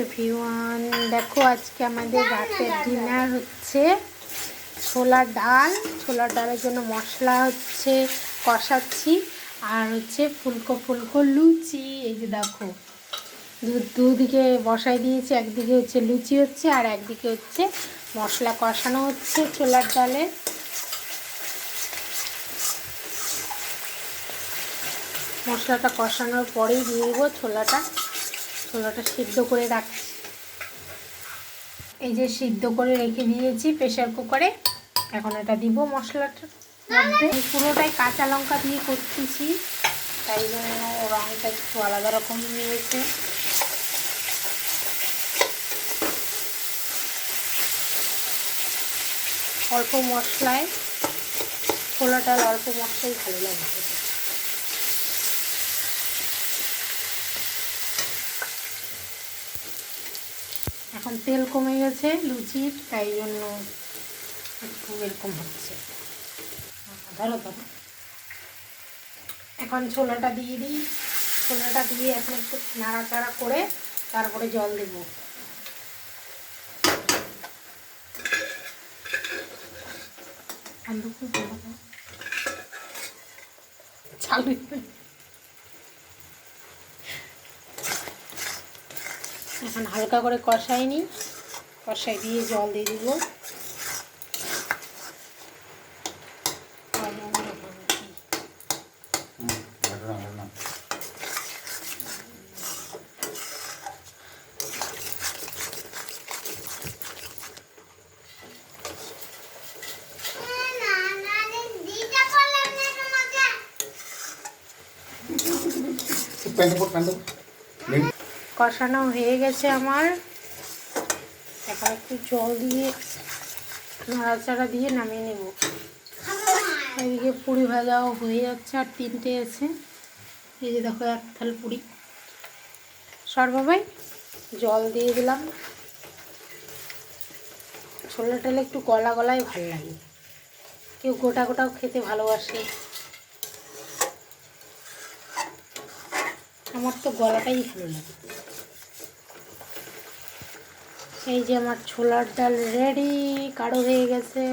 Everyone, দেখো আজকে আমাদের রাতের ডিনার হচ্ছে ছোলার ডাল। ছোলার ডালের জন্য মশলা হচ্ছে কষাচ্ছি, আর হচ্ছে ফুলকো ফুলকো লুচি। এই যে দেখো দুদিকে বসাই দিয়েছি, একদিকে হচ্ছে লুচি হচ্ছে আর একদিকে হচ্ছে মশলা কষানো হচ্ছে ছোলার ডালে। মশলাটা কষানোর পরেই দিয়ে দেবো ছোলাটা সিদ্ধ করে রাখছি। এই যে সিদ্ধ করে রেখে দিয়েছি প্রেসার কুকারে, এখন এটা দিব মশলাটার মধ্যে। পুরোটাই কাঁচা লঙ্কা দিয়ে করতেছি, তাই জন্য রঙটা একটু আলাদা রকম নিয়েছে। অল্প মশলায় ছোলাটা অল্প মশলাই ভালো লাগে। এখন তেল কমে গেছে লুচির, তাই জন্য একটু এরকম হচ্ছে। ধরো এখন ছোলাটা দিয়ে দিই। ছোলাটা দিয়ে এখন একটু নাড়াচাড়া করে তারপরে জল দেব। এখন হালকা করে কষাই নিই, কষাই দিয়ে জল দিয়ে দিব। কষানো হয়ে গেছে আমার, এখন একটু জল দিয়ে নাড়াচাড়া দিয়ে নামিয়ে নেব। এদিকে পুরি ভাজাও হয়ে যাচ্ছে, আর তিনটে আছে। এই যে দেখো এক থাল পুরি। সর্বভাই জল দিয়ে দিলাম। ছোলা টালে একটু গলা গলায় ভালো লাগে, কেউ গোটা গোটাও খেতে ভালোবাসে, আমার তো গলাটাই ভালো লাগে। এই যে আমার ছোলার ডাল রেডি, গাঢ় হয়ে গেছে।